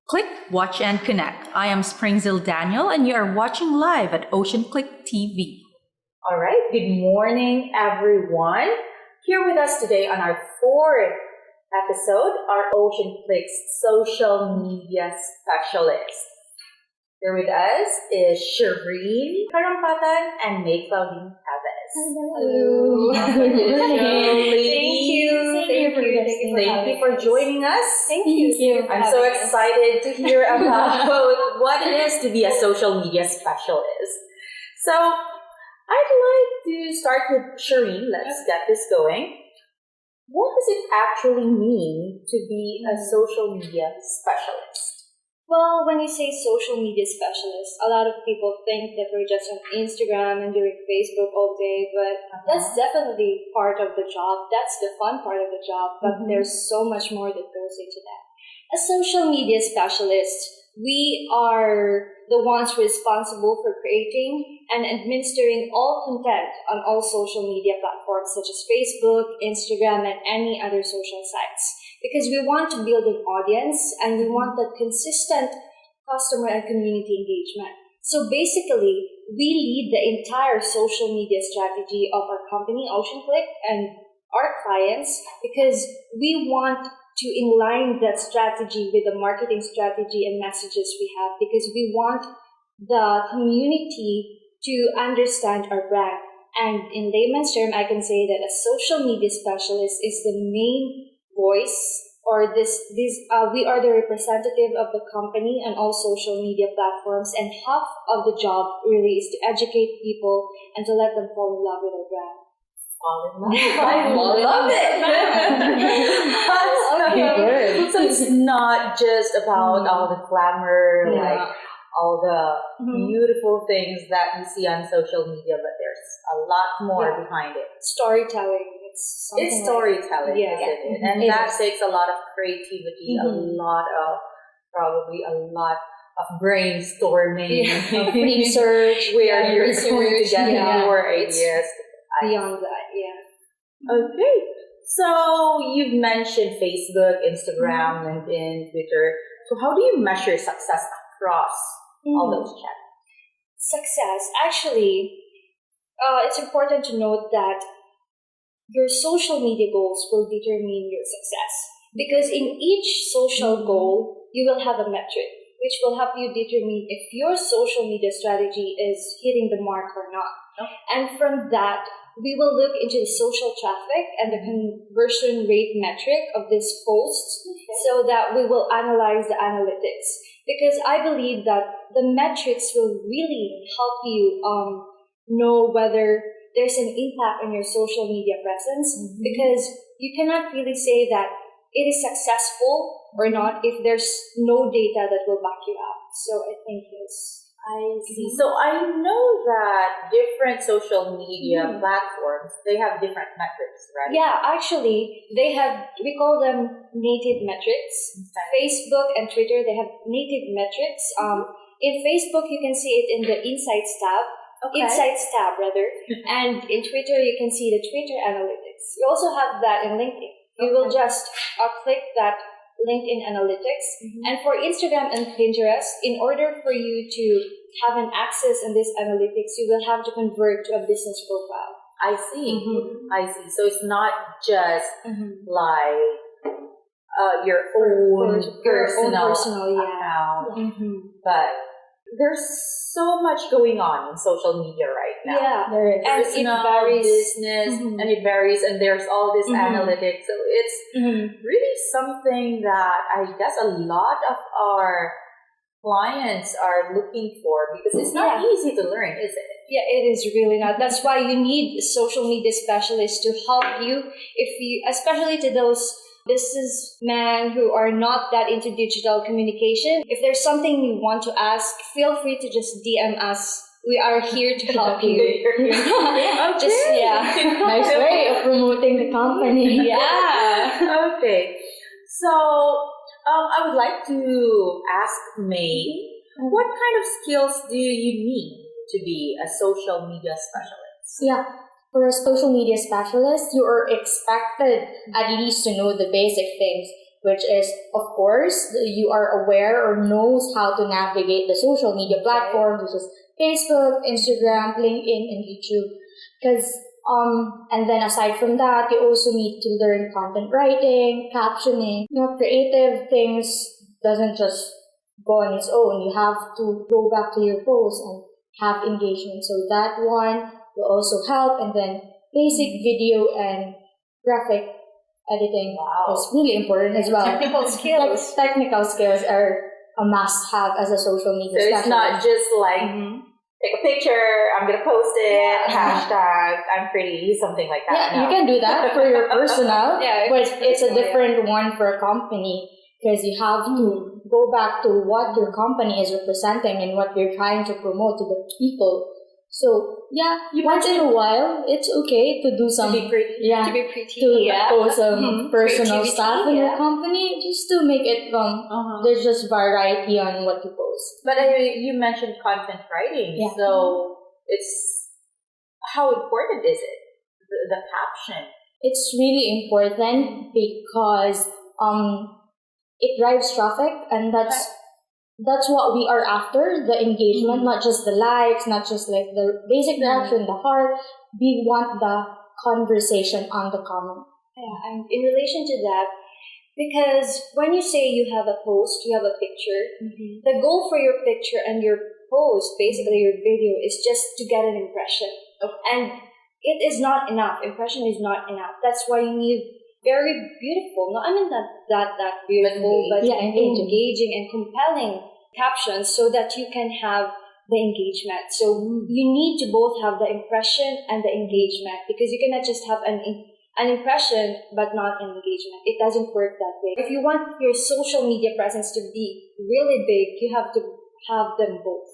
Click, watch, and connect. I am Springzil Daniel, and you are watching live at OceanClick TV. All right, good morning, everyone. Here with us today on our fourth episode are OceanClick's social media specialist. Here with us is Shireen Karampatan and May Claudine Chavez. Hello. Thank you for joining us. Thank you. I'm so excited to hear about what it is to be a social media specialist. So, I'd like to start with Shireen. Let's get this going. What does it actually mean to be a social media specialist? Well, when you say social media specialist, a lot of people think that we're just on Instagram and doing Facebook all day, but that's definitely part of the job. That's the fun part of the job, but there's so much more that goes into that. As social media specialists, we are the ones responsible for creating and administering all content on all social media platforms such as Facebook, Instagram, and any other social sites. Because we want to build an audience and we want that consistent customer and community engagement. So basically, we lead the entire social media strategy of our company, OceanClick, and our clients because we want to align that strategy with the marketing strategy and messages we have because we want the community to understand our brand. And in layman's term, I can say that a social media specialist is the main voice or we are the representative of the company on all social media platforms, and half of the job really is to educate people and to let them fall in love with our brand. I love it. Okay. So it's not just about all the glamour, like all the beautiful things that you see on social media, but there's a lot more behind it. Storytelling. It's storytelling, isn't it? And that takes a lot of creativity, a lot of brainstorming, research, where you're going to get more ideas. Beyond that, Okay. So you've mentioned Facebook, Instagram, LinkedIn, Twitter. So how do you measure success across all those channels? Success. Actually, it's important to note that your social media goals will determine your success. Because in each social goal, you will have a metric, which will help you determine if your social media strategy is hitting the mark or not. And from that, we will look into the social traffic and the conversion rate metric of this post so that we will analyze the analytics. Because I believe that the metrics will really help you know whether there's an impact on your social media presence, because you cannot really say that it is successful or not if there's no data that will back you up. So I think this. I see. So I know that different social media platforms, they have different metrics, right? Yeah, actually, we call them native metrics. Facebook and Twitter, they have native metrics. In Facebook, you can see it in the Insights tab. Insights tab, rather. And in Twitter, you can see the Twitter analytics. You also have that in LinkedIn. You will just click that LinkedIn analytics. And for Instagram and Pinterest, in order for you to have an access in this analytics, you will have to convert to a business profile. I see. I see. So it's not just like your own personal account, but there's so much going on in social media right now. Yeah, there is. And it varies. Business, and it varies, and there's all this analytics. So it's really something that I guess a lot of our clients are looking for because it's not easy to learn, is it? Yeah, it is really not. That's why you need social media specialists to help you, especially to those businessmen who are not that into digital communication. If there's something you want to ask, feel free to just DM us. We are here to help you. Nice way of promoting the company. Okay. So, I would like to ask May, what kind of skills do you need to be a social media specialist? Yeah. For a social media specialist, you are expected at least to know the basic things, which is, of course, you are aware or knows how to navigate the social media platforms, which is Facebook, Instagram, LinkedIn, and YouTube. Because and then aside from that, you also need to learn content writing, captioning. Creative things doesn't just go on its own. You have to go back to your posts and have engagement. So that one will also help. And then basic video and graphic editing is really important as well. Technical skills. Technical skills are a must-have as a social media So specialist. it's not just like take a picture, I'm gonna post it, hashtag, I'm pretty, something like that. Yeah, you can do that for your personal, Yeah, but it's a different one for a company because you have to go back to what your company is representing and what you're trying to promote to the people. So yeah, once in a while, it's okay to do some To be pretty. yeah To be pretty. to post some personal Creativity, stuff in your company just to make it there's just variety on what you post. But you mentioned content writing, Yeah. so it's how important is it? The caption. It's really important because it drives traffic, and that's what we are after, the engagement, not just the likes, not just like the basic reaction, the heart. We want the conversation on the comment. Yeah, and in relation to that, because when you say you have a post, you have a picture, the goal for your picture and your post, basically your video, is just to get an impression. And it is not enough. Impression is not enough. That's why you need very beautiful, no, I mean not that beautiful, but engaging and compelling captions so that you can have the engagement. So you need to both have the impression and the engagement, because you cannot just have an impression but not an engagement. It doesn't work that way. If you want your social media presence to be really big, you have to have them both.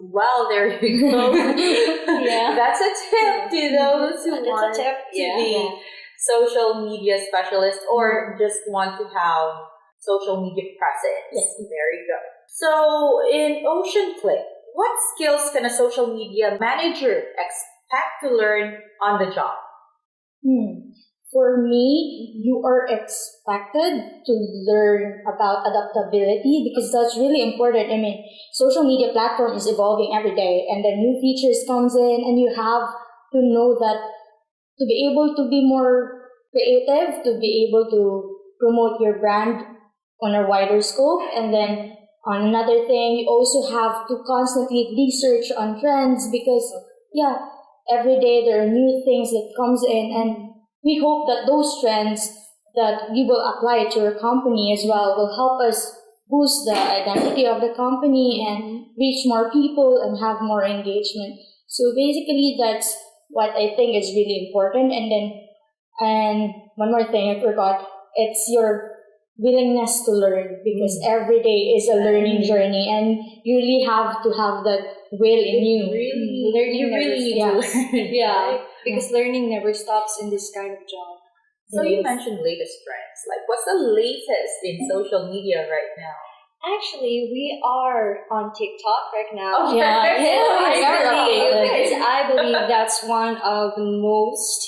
Well, there you go. Yeah. That's a tip to those who That's want a tip. to be social media specialist or just want to have social media presence. Yes. There you go. So in OceanClick, what skills can a social media manager expect to learn on the job? For me, you are expected to learn about adaptability because that's really important. I mean, social media platform is evolving every day, and then new features comes in, and you have to know that to be able to be more creative, to be able to promote your brand on a wider scope. And then on another thing, you also have to constantly research on trends because, every day there are new things that comes in, and we hope that those trends that we will apply to our company as well will help us boost the identity of the company and reach more people and have more engagement. So basically, that's what I think is really important. And one more thing I forgot, it's your willingness to learn, because every day is a learning journey, and you really have to have that will in you. Learning never stops. Yeah. Because learning never stops in this kind of job. So you mentioned latest trends. Like, what's the latest in social media right now? Actually, we are on TikTok right now. Okay. I believe that's one of the most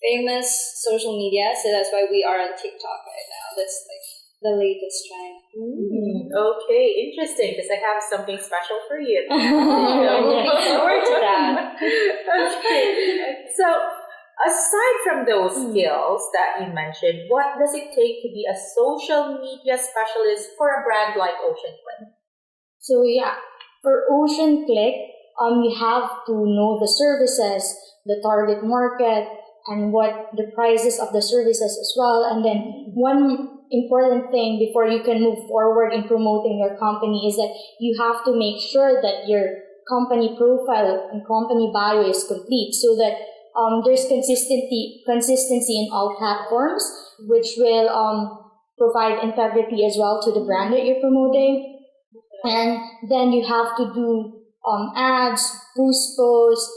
famous social media, so that's why we are on TikTok right now. That's like the latest trend. Okay, interesting, because I have something special for you. Looking forward to that. Okay. So, aside from those skills that you mentioned, what does it take to be a social media specialist for a brand like OceanClick? So for OceanClick, you have to know the services, the target market, and what the prices of the services as well. And then one important thing before you can move forward in promoting your company is that you have to make sure that your company profile and company bio is complete, so that there's consistency in all platforms, which will provide integrity as well to the brand that you're promoting. And then you have to do ads, boost posts,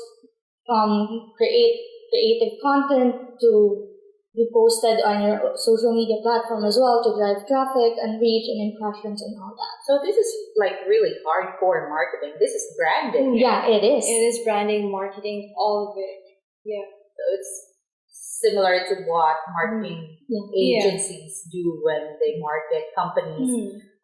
create creative content to be posted on your social media platform as well to drive traffic and reach and impressions and all that. So this is like really hardcore marketing. This is branding. Yeah, it is. It is branding, marketing, all of it. Yeah. So it's similar to what marketing agencies do when they market companies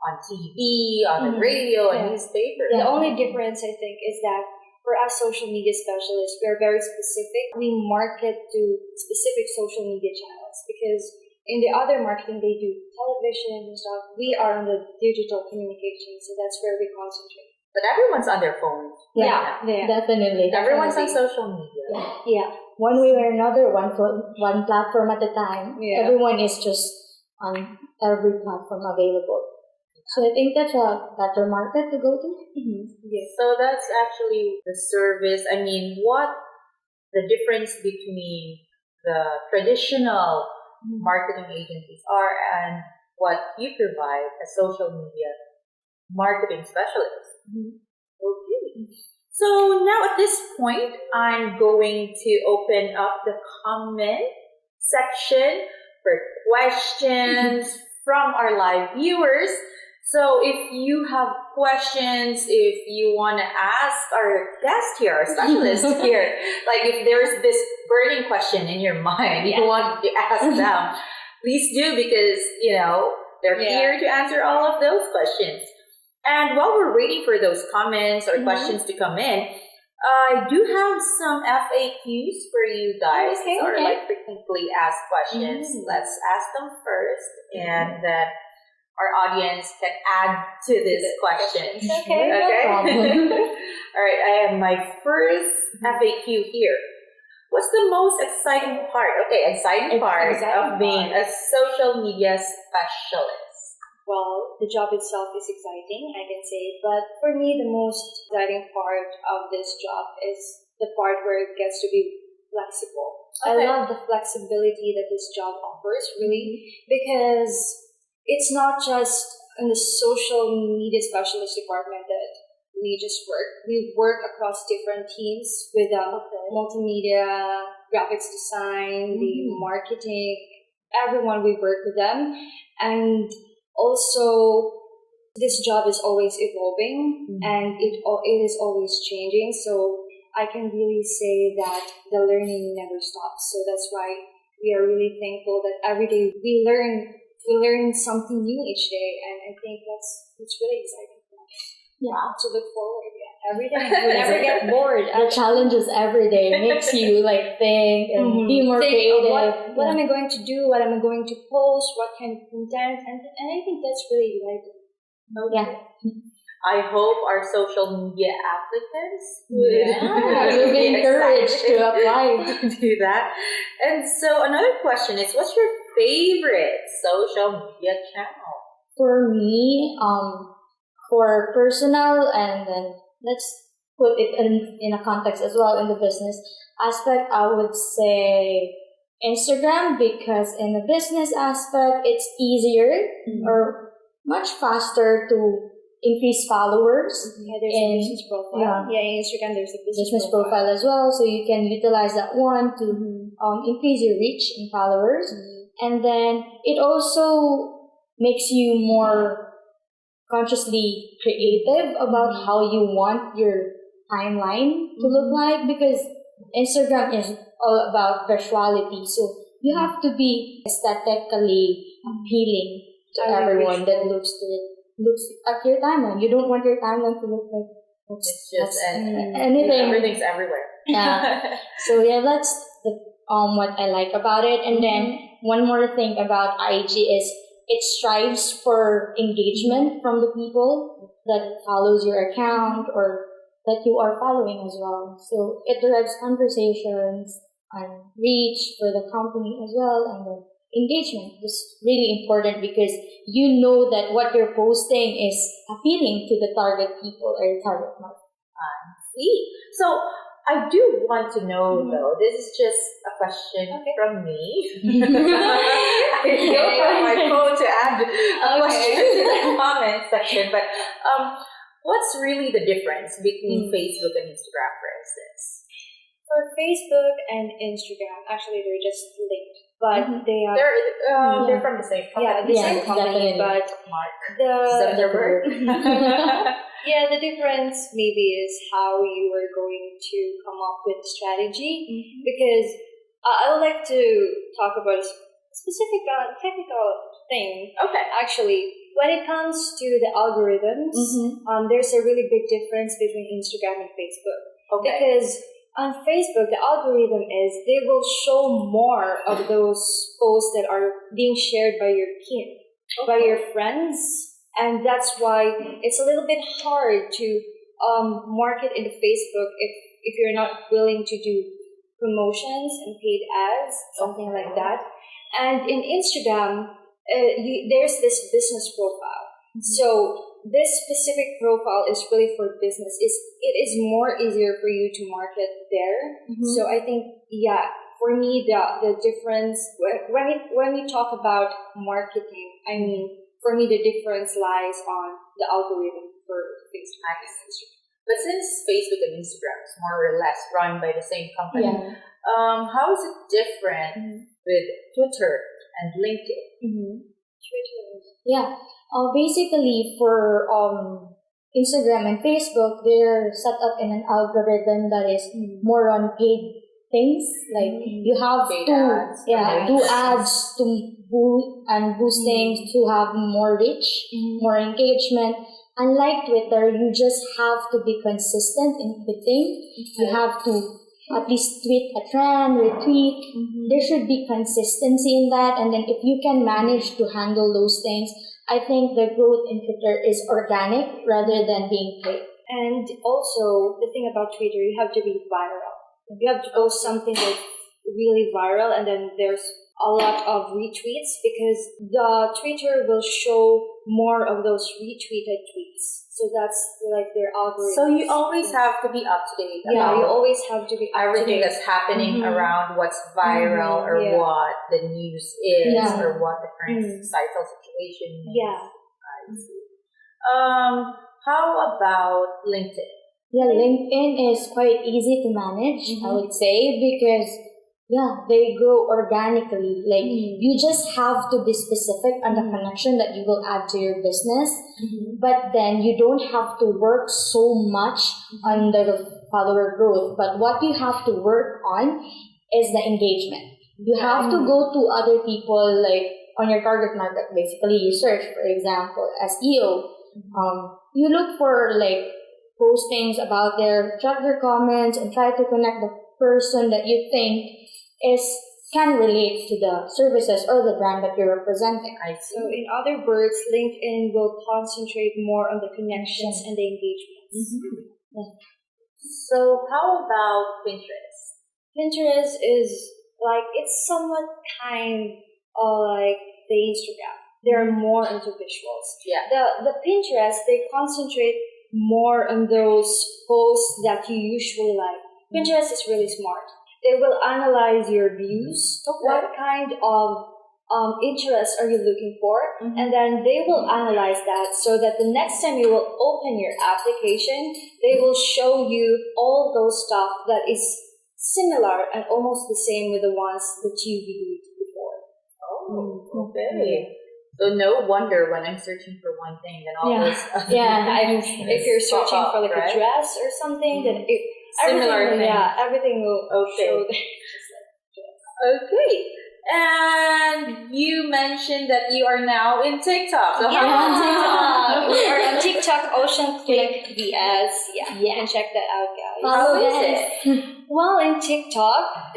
on TV, on the radio, and newspaper. The only difference, I think, is that for us social media specialists, we are very specific. We market to specific social media channels because in the other marketing, they do television and stuff. We are on the digital communication, so that's where we concentrate. But everyone's on their phone. Yeah. Definitely. Everyone's on social media. Yeah. One way or another, one platform at a time. Yeah. Everyone is just on every platform available. So I think that's a better market to go to. Yes. So that's actually the service. I mean, what the difference between the traditional marketing agencies are and what you provide as social media marketing specialist. Okay. So now at this point, I'm going to open up the comment section for questions from our live viewers. So if you have questions, if you want to ask our guest here, our specialist here, like if there's this burning question in your mind, you want to ask them, please do, because, you know, they're here to answer all of those questions. And while we're waiting for those comments or questions to come in, I do have some FAQs for you guys, or like frequently asked questions. Let's ask them first, and then our audience can add to this question. Okay. No problem. All right, I have my first FAQ here. What's the most exciting part? Okay, exciting part of being a social media specialist. Well, the job itself is exciting, I can say, but for me, the most exciting part of this job is the part where it gets to be flexible. I love the flexibility that this job offers, really, because it's not just in the social media specialist department that we just work. We work across different teams with multimedia, graphics design, the marketing, everyone, we work with them. And also, this job is always evolving and it is always changing. So I can really say that the learning never stops. So that's why we are really thankful that every day we learn something new each day, and I think that's really exciting for us. Yeah. To look forward every day. We never get bored. The challenges every day makes you like think and be more creative. What am I going to do? What am I going to post? What kind of content? And I think that's really exciting. Yeah. I hope our social media applicants will be encouraged to apply to do that. And so another question is, what's your favorite social media channel? For me, for personal, and then let's put it in a context as well in the business aspect, I would say Instagram, because in the business aspect, it's easier or much faster to increase followers. Yeah, there's a business profile. Yeah, in Instagram there's a business profile as well, so you can utilize that one to increase your reach in followers. And then it also makes you more consciously creative about how you want your timeline to look like, because Instagram is all about visuality, so you have to be aesthetically appealing to everyone that looks at your timeline. You don't want your timeline to look like it's just anything. Everything's everywhere. Yeah. So yeah, that's the what I like about it. And then one more thing about IG is it strives for engagement from the people that follows your account or that you are following as well. So it drives conversations and reach for the company as well, and the engagement is really important because you know that what you're posting is appealing to the target people or target market. I see. So I do want to know though, this is just a question from me. I don't have my phone to add a question to the comment section, but what's really the difference between Facebook and Instagram, for instance? For Facebook and Instagram, actually they're just linked, but they are they're from the same company. Yeah, the same company, definitely. but Mark the Zuckerberg. Yeah, the difference maybe is how you are going to come up with strategy. Because I would like to talk about a specific technical thing. Okay. Actually, when it comes to the algorithms, there's a really big difference between Instagram and Facebook. Okay. Because on Facebook, the algorithm is they will show more of those posts that are being shared by your kin, by your friends, and that's why it's a little bit hard to market into Facebook if you're not willing to do promotions and paid ads, something like that. And in Instagram, there's this business profile. So this specific profile is really for business. It is more easier for you to market there. So I think, for me, the difference when we talk about marketing, I mean, for me, the difference lies on the algorithm for Facebook and Instagram. But since Facebook and Instagram is more or less run by the same company, how is it different with Twitter and LinkedIn? Yeah. Basically, for Instagram and Facebook, they're set up in an algorithm that is more on paid things. Like you have Paid to ads, do ads to boost things to have more reach, more engagement. Unlike Twitter, you just have to be consistent in tweeting. You have to at least tweet a trend, retweet. There should be consistency in that. And then if you can manage to handle those things, I think the growth in Twitter is organic rather than being paid. And also, the thing about Twitter, you have to be viral. You have to post something that's really viral, and then there's a lot of retweets, because the Twitter will show more of those retweeted tweets. So that's like their algorithm. So you always have to be up to date Yeah, you about always have to be up to everything date. that's happening around what's viral or what the news is or what the current societal situation is. Yeah. I see. How about LinkedIn? Yeah, LinkedIn is quite easy to manage, I would say, because they grow organically. Like you just have to be specific on the connection that you will add to your business, but then you don't have to work so much on the follower growth. But what you have to work on is the engagement. You have to go to other people, like on your target market. Basically, you search, for example, SEO. You look for like postings about check their comments, and try to connect the person that you think can relate to the services or the brand that you're representing. I see. So in other words, LinkedIn will concentrate more on the connections and the engagements. So how about Pinterest? Pinterest is like, it's somewhat kind of like the Instagram. They're more into visuals. Yeah. The Pinterest, they concentrate more on those posts that you usually like. Pinterest is really smart. They will analyze your views. What kind of interest are you looking for? And then they will analyze that so that the next time you will open your application, they will show you all those stuff that is similar and almost the same with the ones that you viewed before. Oh, okay. So no wonder when I'm searching for one thing, then all those if you're searching for like a dress or something, then similar thing. Everything will show there. Okay. And you mentioned that you are now in TikTok. So how on TikTok? We are on TikTok, OceanClick VS. You can check that out, guys. How is it? Well, in TikTok,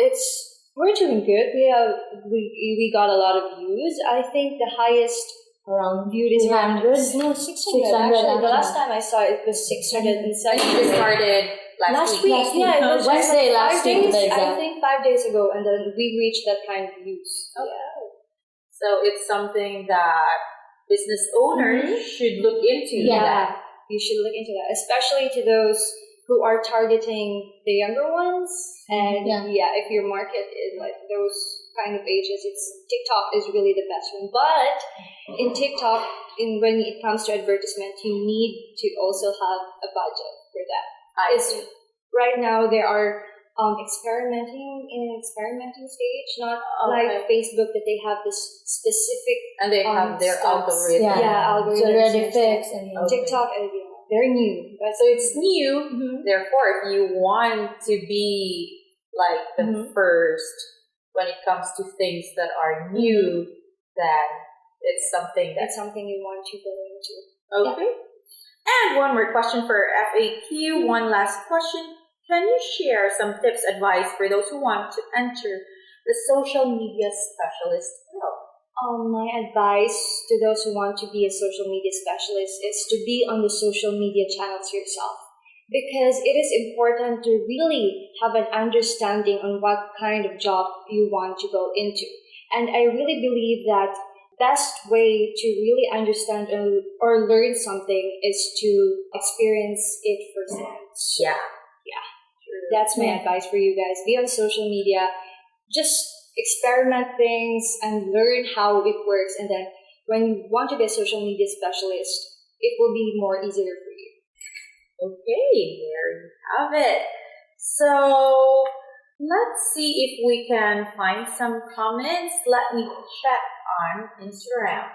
we're doing good. We got a lot of views. I think the highest Around viewed is around 200? no 600. Actually, the last time I saw it was 670. You started last week. Yeah, it was Wednesday last week. I think 5 days ago, and then we reached that kind of views. So it's something that business owners should look into. Yeah, you should look into that, especially to those who are targeting the younger ones. And if your market is like those kind of ages, TikTok is really the best one. But in TikTok, when it comes to advertisement, you need to also have a budget for that. Right now they are experimenting in an experimenting stage, not like Facebook that they have this specific and they have their steps. algorithm. Algorithms. It's already fixed. And TikTok, very new. So it's new. Therefore, if you want to be like the first when it comes to things that are new, then it's something That's that's something you want to go into. okay. And one more question for FAQ. One last question. Can you share some tips, advice for those who want to enter the social media specialist field? My advice to those who want to be a social media specialist is to be on the social media channels yourself, because it is important to really have an understanding on what kind of job you want to go into. And I really believe that best way to really understand or learn something is to experience it firsthand. Yeah. That's my advice for you guys. Be on social media. Just experiment things and learn how it works. And then when you want to be a social media specialist, it will be more easier for you. Okay, there you have it. So let's see if we can find some comments. Let me check on Instagram.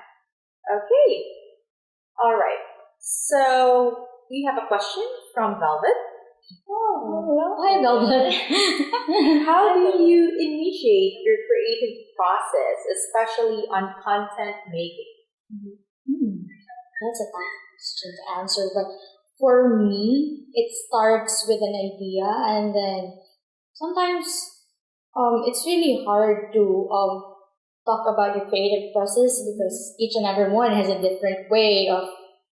Okay. All right. So we have a question from Velvet. Hi, Velvet. How do you initiate your creative process, especially on content making? That's a tough question to answer, but for me, it starts with an idea, and then sometimes it's really hard to talk about your creative process because each and every one has a different way of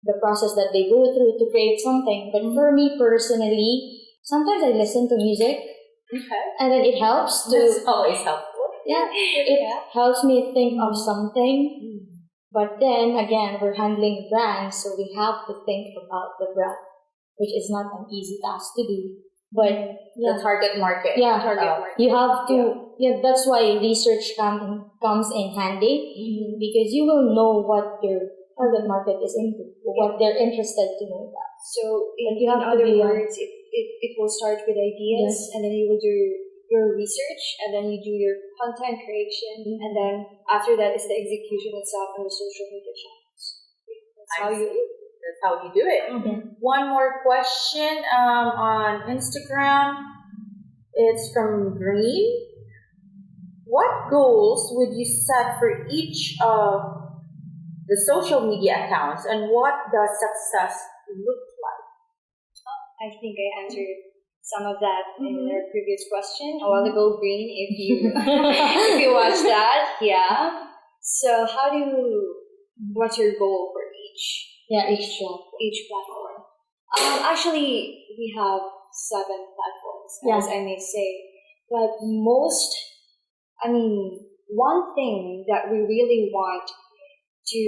the process that they go through to create something. But for me personally, sometimes I listen to music, Okay. and then it helps to That's always helpful. it helps me think of something. But then again, we're handling brands, so we have to think about the brand, which is not an easy task to do. But The target market. yeah, Target market. you have to. Yeah, that's why research comes in handy because you will know what your target market is into, what they're interested to know about. So in, you in have to other be, words, it will start with ideas, Yes. and then you will do your research, and then you do your content creation, and then after that is the execution itself on the social media channels. That's how you. That's how you do it. One more question on Instagram. It's from Green. What goals would you set for each of the social media accounts, and what does success look like? I think I answered some of that in our previous question a while ago, Green. If you if you watch that, yeah. So what's your goal for each platform? Actually, we have 7 platforms, as I may say. But one thing that we really want to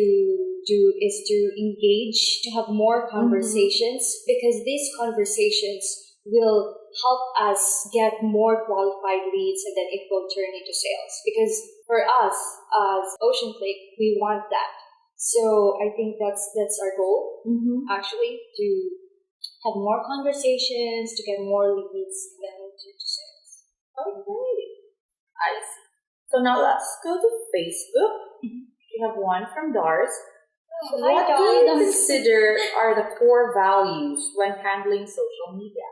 do is to engage, to have more conversations, because these conversations will help us get more qualified leads, and then it will turn into sales. Because for us as OceanClick, we want that. So I think that's our goal, actually, to have more conversations, to get more leads, and then turn to sales. Okay. I see. So now let's go to Facebook. We have one from Dars. What do you consider are the core values when handling social media?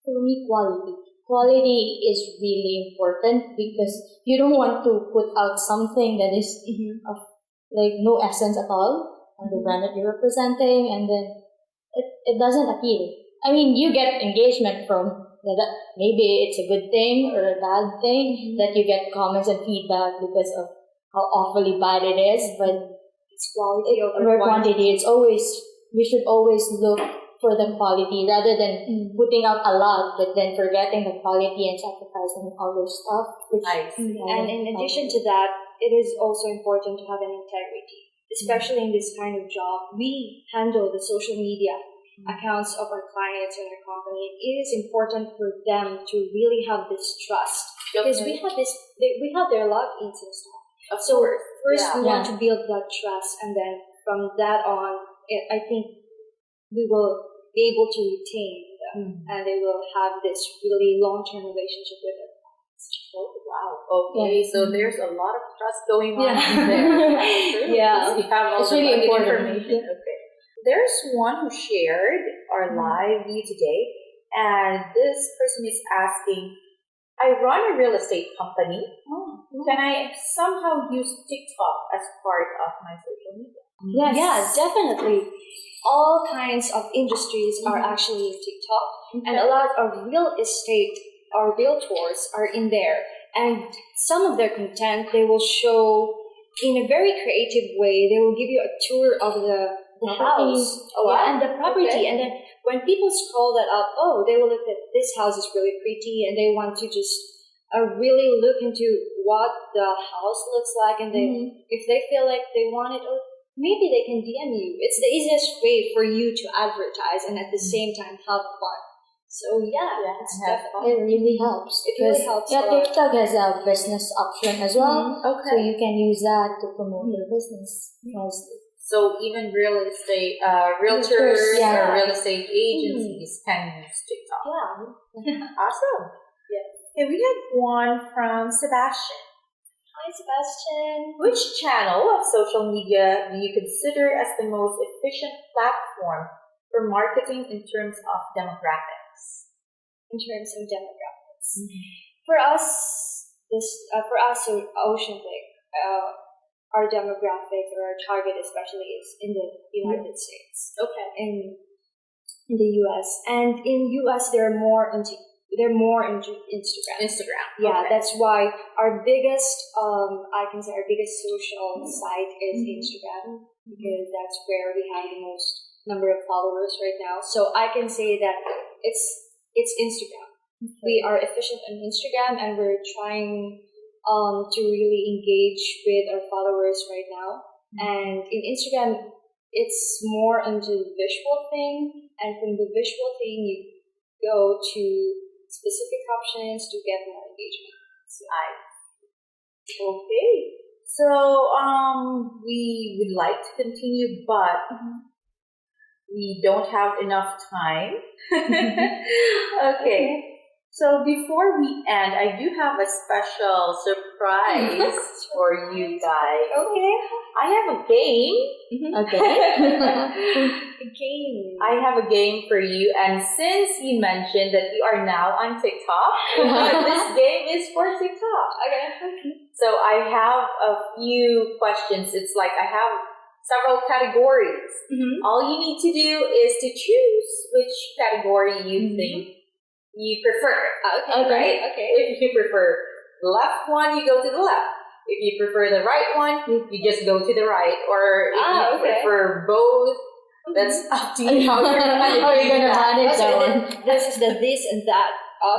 For me, quality. Quality is really important because you don't want to put out something that is of like no essence at all on the brand that you're representing, and then it doesn't appeal. I mean, you get engagement from that. Maybe it's a good thing or a bad thing that you get comments and feedback because of how awfully bad it is, but it's quality over quantity. It's always, we should always look for the quality rather than putting out a lot but then forgetting the quality and sacrificing other stuff. And in addition to that, it is also important to have an integrity, especially in this kind of job. We handle the social media accounts of our clients and our company. It is important for them to really have this trust because we have their logins and stuff. So first we want to build that trust, and then from that on, I think we will be able to retain them, and they will have this really long-term relationship with them. Oh, wow. Okay, so there's a lot of trust going on in there. Yeah. You have all It's the really important. information. Okay. There's one who shared, our live view today. And this person is asking, I run a real estate company. Can I somehow use TikTok as part of my social media? Yes. Yeah, definitely. All kinds of industries are actually in TikTok, and a lot of real estate or realtors are in there. And some of their content they will show in a very creative way. They will give you a tour of the house, and the property, and then when people scroll that up, they will look at this house is really pretty, and they want to just really look into what the house looks like, and then if they feel like they want it, maybe they can DM you. It's the easiest way for you to advertise and at the same time have fun. So it's definitely it really helps. It really helps. Yeah, TikTok has a business option as well. So you can use that to promote your business mostly. So even real estate realtors or real estate agencies can use TikTok. Yeah. Awesome. Yeah. Okay, we have one from Sebastian. Hi, Sebastian. Which channel of social media do you consider as the most efficient platform for marketing in terms of demographics? In terms of demographics, for us, so OceanClick, our demographic or our target especially is in the United States. Okay. In the US, and in US they're more into Instagram. Yeah, that's why our biggest I can say our biggest social site is Instagram, because that's where we have the most number of followers right now. So I can say that it's Instagram. We are efficient on Instagram, and we're trying to really engage with our followers right now. And in Instagram, it's more into the visual thing, and from the visual thing, you go to specific options to get more engagement. Okay. So we would like to continue, but we don't have enough time. Okay. So before we end, I do have a special surprise for you guys. Okay. I have a game. A game. I have a game for you, and since you mentioned that you are now on TikTok, this game is for TikTok. Okay. So I have a few questions. It's like I have several categories. All you need to do is to choose which category you think you prefer. Okay. Right? Okay. If you prefer the left one, you go to the left. If you prefer the right one, you just go to the right. Or if you prefer both, that's up to you. How you're going to manage that one. This is the this and that.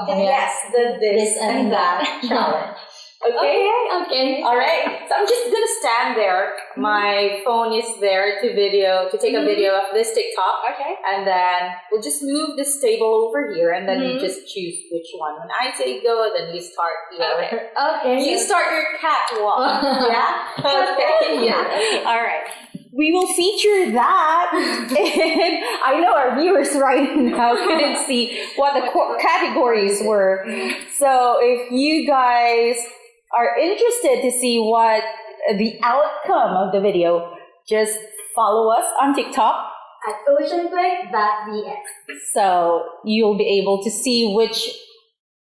Okay. Yes, the this and that challenge. Okay? Okay. All right. So I'm just going to stand there. My phone is there to take a video of this TikTok. Okay. And then we'll just move this table over here, and then you just choose which one. When I say go, then you start your... Okay. You start your catwalk. Yeah? Okay. Yeah. All right. We will feature that. And I know our viewers right now couldn't see what the categories were. So if you guys are interested to see what the outcome of the video, just follow us on TikTok at OceanClick.vs. So you'll be able to see which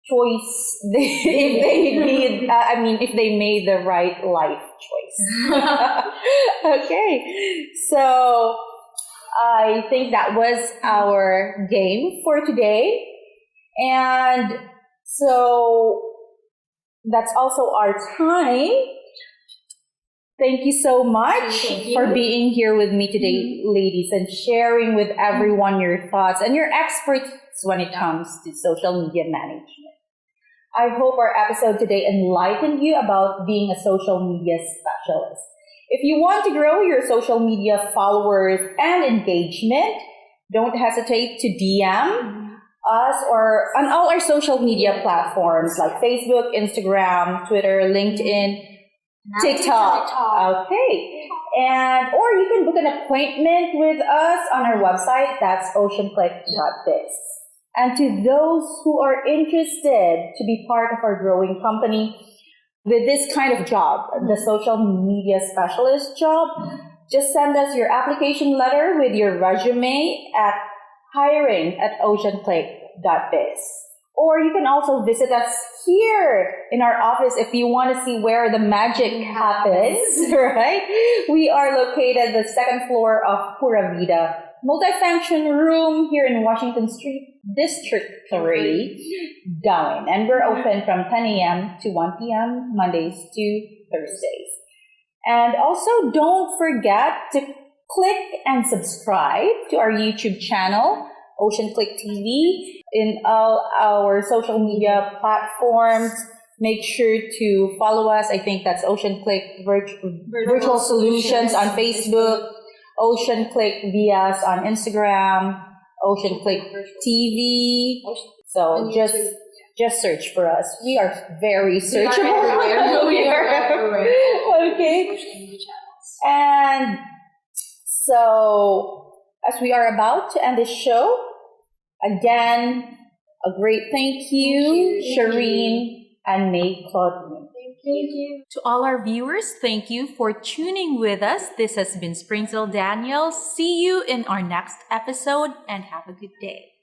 choice if they made the right life choice. Okay, so I think that was our game for today, and so that's also our time. Thank you so much for being here with me today, ladies, and sharing with everyone your thoughts and your expertise when it comes to social media management. I hope our episode today enlightened you about being a social media specialist. If you want to grow your social media followers and engagement, don't hesitate to DM us or on all our social media platforms like Facebook, Instagram, Twitter, LinkedIn, TikTok. Okay. Or you can book an appointment with us on our website. That's OceanClick.biz. And to those who are interested to be part of our growing company with this kind of job, the social media specialist job, just send us your application letter with your resume at hiring at OceanClick.biz. Or you can also visit us here in our office if you want to see where the magic happens, right? We are located the second floor of Pura Vida multifunction room here in Washington Street, District 3, Darwin. And we're open from 10 a.m. to 1 p.m. Mondays to Thursdays. And also don't forget to click and subscribe to our YouTube channel, OceanClick TV, in all our social media platforms. Make sure to follow us. I think that's OceanClick Virtual Solutions on Facebook, OceanClick Vias on Instagram, OceanClick TV. So just search for us. We are very searchable. We are everywhere. Okay. And so, as we are about to end the show, again, a great thank you, Shireen and May Claudine. Thank you. To all our viewers, thank you for tuning with us. This has been Springfield Daniel. See you in our next episode and have a good day.